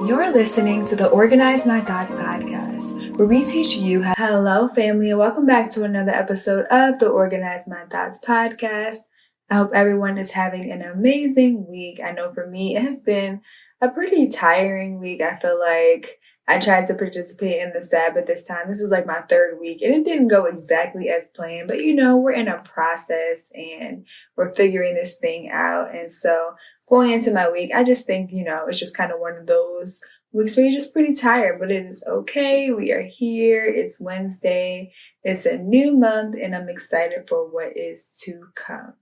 You're listening to the Organize My Thoughts podcast, where we teach you how. Hello, family, and welcome back to another episode of the Organize My Thoughts podcast. I hope everyone is having an amazing week. I know for me, it has been a pretty tiring week. I feel like I tried to participate in the Sabbath this time. This is like my third week, and it didn't go exactly as planned, but we're in a process and we're figuring this thing out. And so going into my week, I just think, it's just kind of one of those weeks where you're just pretty tired, but it is okay. We are here. It's Wednesday. It's a new month, and I'm excited for what is to come.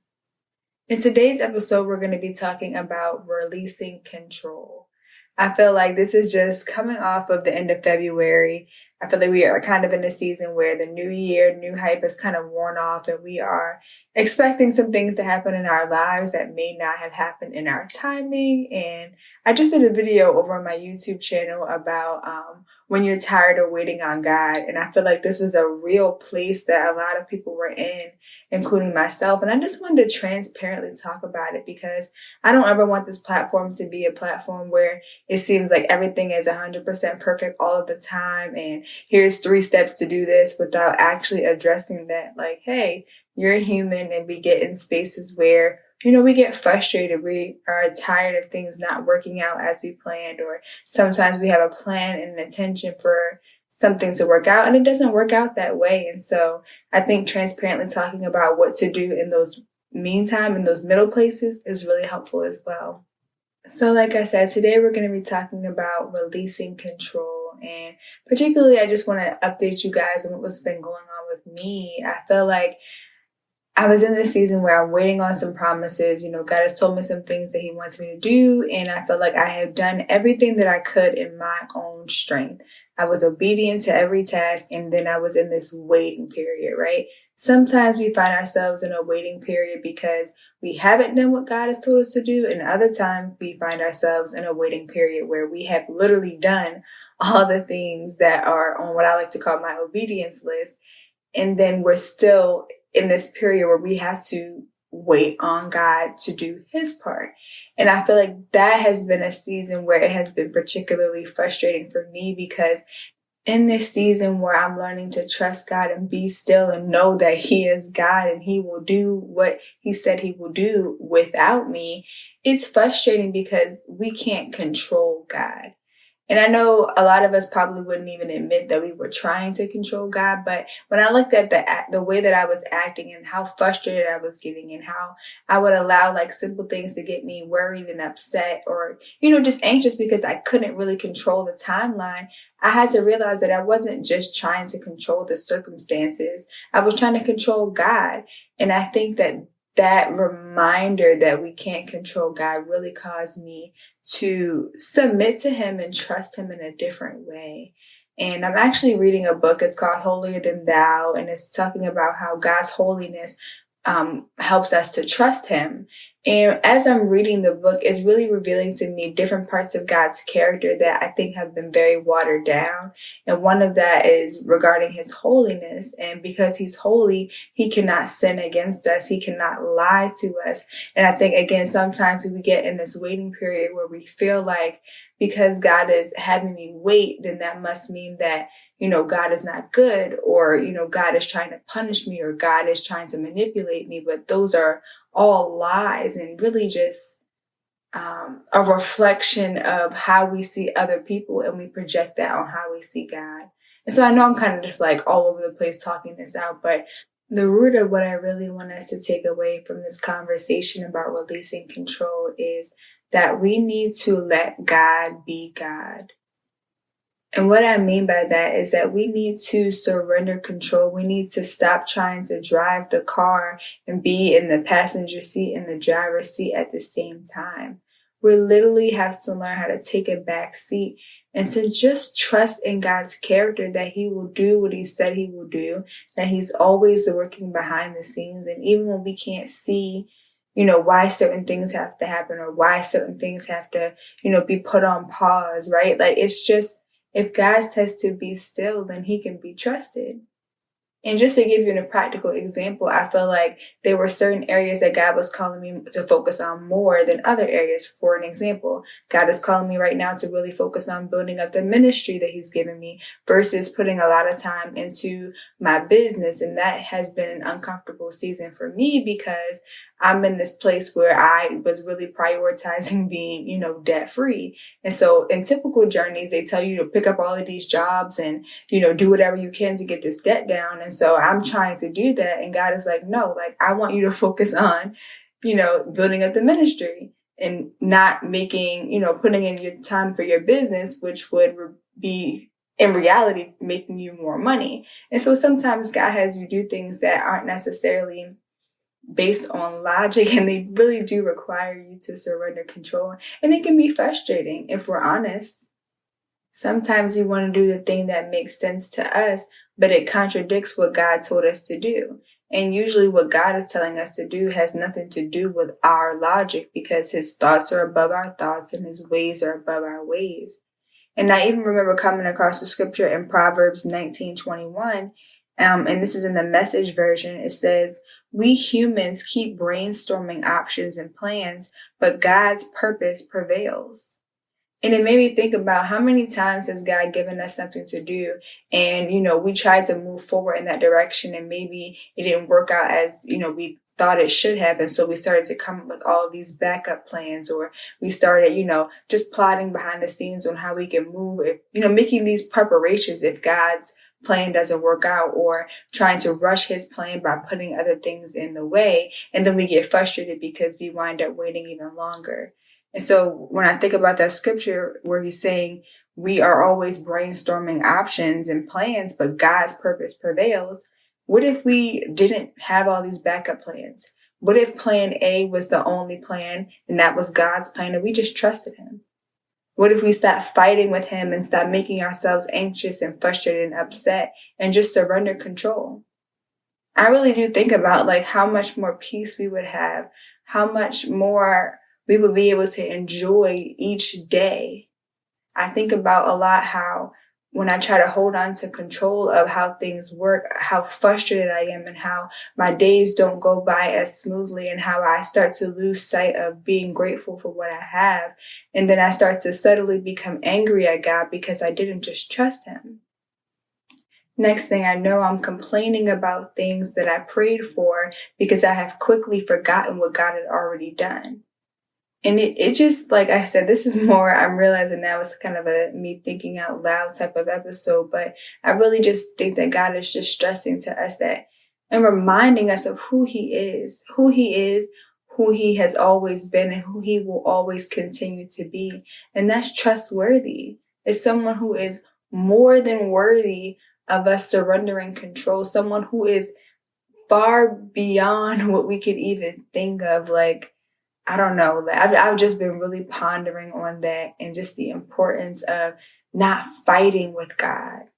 In today's episode, we're going to be talking about releasing control. I feel like this is just coming off of the end of February. I feel like we are kind of in a season where the new year, new hype is kind of worn off, and we are expecting some things to happen in our lives that may not have happened in our timing. And I just did a video over on my YouTube channel about when you're tired of waiting on God. And I feel like this was a real place that a lot of people were in, including myself. And I just wanted to transparently talk about it because I don't ever want this platform to be a platform where it seems like everything is 100% perfect all of the time. And here's 3 steps to do this without actually addressing that. Like, hey, you're human, and we get in spaces where, we get frustrated. We are tired of things not working out as we planned, or sometimes we have a plan and an intention for something to work out and it doesn't work out that way. And so I think transparently talking about what to do in those meantime, in those middle places, is really helpful as well. So like I said, today we're going to be talking about releasing control. And particularly, I just want to update you guys on what's been going on with me. I feel like I was in this season where I'm waiting on some promises. God has told me some things that he wants me to do. And I feel like I have done everything that I could in my own strength. I was obedient to every task. And then I was in this waiting period, right? Sometimes we find ourselves in a waiting period because we haven't done what God has told us to do. And other times we find ourselves in a waiting period where we have literally done all the things that are on what I like to call my obedience list. And then we're still in this period where we have to wait on God to do his part. And I feel like that has been a season where it has been particularly frustrating for me, because in this season where I'm learning to trust God and be still and know that he is God and he will do what he said he will do without me, it's frustrating because we can't control God. And I know a lot of us probably wouldn't even admit that we were trying to control God. But when I looked at the way that I was acting and how frustrated I was getting and how I would allow like simple things to get me worried and upset, or, just anxious because I couldn't really control the timeline, I had to realize that I wasn't just trying to control the circumstances. I was trying to control God. And I think that reminder that we can't control God really caused me to submit to him and trust him in a different way. And I'm actually reading a book. It's called Holier than Thou, and it's talking about how God's holiness helps us to trust him. And as I'm reading the book, it's really revealing to me different parts of God's character that I think have been very watered down. And one of that is regarding his holiness. And because he's holy, he cannot sin against us. He cannot lie to us. And I think, again, sometimes we get in this waiting period where we feel like because God is having me wait, then that must mean that God is not good, or, God is trying to punish me, or God is trying to manipulate me. But those are all lies and really just a reflection of how we see other people, and we project that on how we see God. And so I know I'm kind of just like all over the place talking this out, but the root of what I really want us to take away from this conversation about releasing control is that we need to let God be God. And what I mean by that is that we need to surrender control. We need to stop trying to drive the car and be in the passenger seat and the driver's seat at the same time. We literally have to learn how to take a back seat and to just trust in God's character, that he will do what he said he will do, that he's always working behind the scenes. And even when we can't see why certain things have to happen, or why certain things have to, be put on pause, right? Like, it's just, if God says to be still, then he can be trusted. And just to give you a practical example, I feel like there were certain areas that God was calling me to focus on more than other areas. For an example, God is calling me right now to really focus on building up the ministry that He's given me versus putting a lot of time into my business. And that has been an uncomfortable season for me because I'm in this place where I was really prioritizing being, debt free. And so in typical journeys, they tell you to pick up all of these jobs and, do whatever you can to get this debt down. And so I'm trying to do that. And God is like, no, I want you to focus on, building up the ministry and not making, putting in your time for your business, which would be in reality making you more money. And so sometimes God has you do things that aren't necessarily based on logic, and they really do require you to surrender control. And it can be frustrating if we're honest. Sometimes we want to do the thing that makes sense to us, but it contradicts what God told us to do. And usually what God is telling us to do has nothing to do with our logic because His thoughts are above our thoughts and His ways are above our ways. And I even remember coming across the scripture in Proverbs 19:21, and this is in the Message version. It says, "We humans keep brainstorming options and plans, but God's purpose prevails." And it made me think about how many times has God given us something to do and, we tried to move forward in that direction and maybe it didn't work out as, we thought it should have. And so we started to come up with all these backup plans, or we started, just plotting behind the scenes on how we can move, making these preparations if God's plan doesn't work out, or trying to rush His plan by putting other things in the way. And then we get frustrated because we wind up waiting even longer. And so when I think about that scripture where He's saying we are always brainstorming options and plans, but God's purpose prevails, what if we didn't have all these backup plans? What if plan A was the only plan and that was God's plan and we just trusted Him? What if we stopped fighting with Him and stopped making ourselves anxious and frustrated and upset and just surrender control? I really do think about how much more peace we would have, how much more we would be able to enjoy each day. I think about a lot how when I try to hold on to control of how things work, how frustrated I am and how my days don't go by as smoothly and how I start to lose sight of being grateful for what I have. And then I start to subtly become angry at God because I didn't just trust Him. Next thing I know, I'm complaining about things that I prayed for because I have quickly forgotten what God had already done. And it just, like I said, this is more, I'm realizing now it's kind of a me thinking out loud type of episode, but I really just think that God is just stressing to us that and reminding us of who He is, who He has always been, and who He will always continue to be. And that's trustworthy. It's someone who is more than worthy of us surrendering control, someone who is far beyond what we could even think of. I don't know. I've just been really pondering on that and just the importance of not fighting with God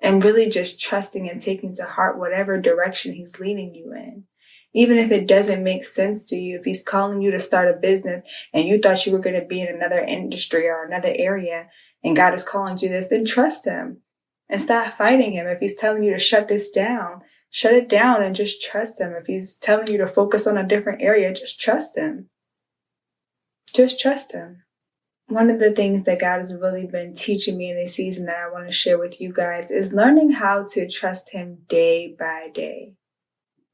and really just trusting and taking to heart whatever direction He's leading you in. Even if it doesn't make sense to you, if He's calling you to start a business and you thought you were going to be in another industry or another area and God is calling you this, then trust Him and stop fighting Him. If He's telling you to shut this down, shut it down and just trust Him. If He's telling you to focus on a different area, just trust Him. Just trust Him. One of the things that God has really been teaching me in this season that I want to share with you guys is learning how to trust Him day by day.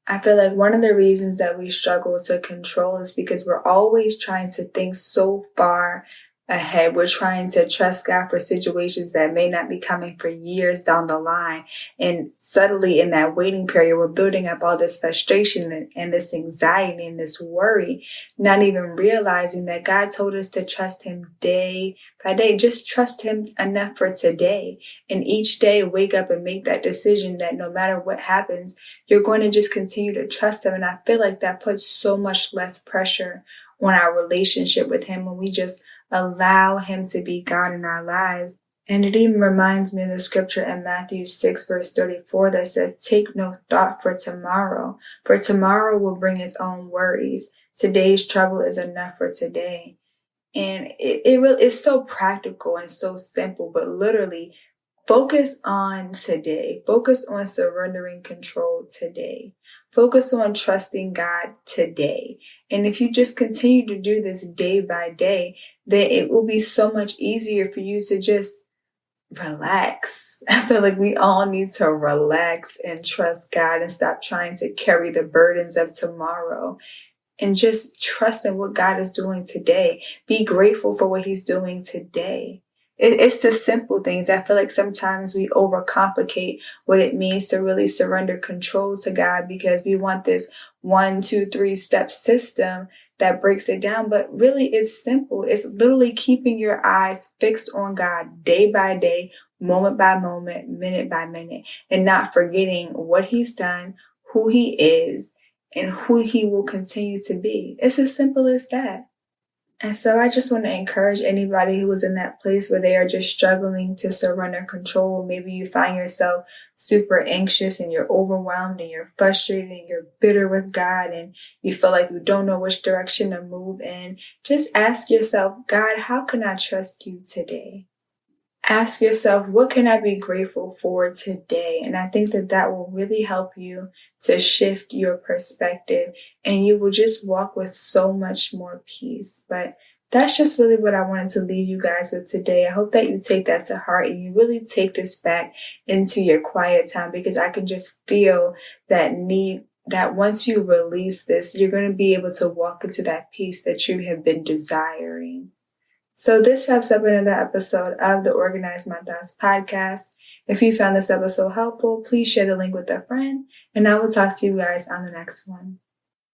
I feel like one of the reasons that we struggle to control is because we're always trying to think so far ahead. We're trying to trust God for situations that may not be coming for years down the line. And suddenly in that waiting period, we're building up all this frustration and this anxiety and this worry, not even realizing that God told us to trust Him day by day. Just trust Him enough for today. And each day wake up and make that decision that no matter what happens, you're going to just continue to trust Him. And I feel like that puts so much less pressure on our relationship with Him when we just allow Him to be God in our lives. And it even reminds me of the scripture in Matthew 6 verse 34 that says, "Take no thought for tomorrow will bring its own worries. Today's trouble is enough for today." And it really is so practical and so simple, but literally Focus on today. Focus on surrendering control today. Focus on trusting God today. And if you just continue to do this day by day, then it will be so much easier for you to just relax. I feel like we all need to relax and trust God and stop trying to carry the burdens of tomorrow and just trust in what God is doing today. Be grateful for what He's doing today. It's the simple things. I feel like sometimes we overcomplicate what it means to really surrender control to God because we want this 1, 2, 3-step system that breaks it down. But really, it's simple. It's literally keeping your eyes fixed on God day by day, moment by moment, minute by minute, and not forgetting what He's done, who He is, and who He will continue to be. It's as simple as that. And so I just want to encourage anybody who is in that place where they are just struggling to surrender control. Maybe you find yourself super anxious and you're overwhelmed and you're frustrated and you're bitter with God and you feel like you don't know which direction to move in. Just ask yourself, God, how can I trust you today? Ask yourself, what can I be grateful for today? And I think that will really help you to shift your perspective and you will just walk with so much more peace. But that's just really what I wanted to leave you guys with today. I hope that you take that to heart and you really take this back into your quiet time because I can just feel that need that once you release this, you're going to be able to walk into that peace that you have been desiring. So this wraps up another episode of the Organize My Thoughts podcast. If you found this episode helpful, please share the link with a friend, and I will talk to you guys on the next one.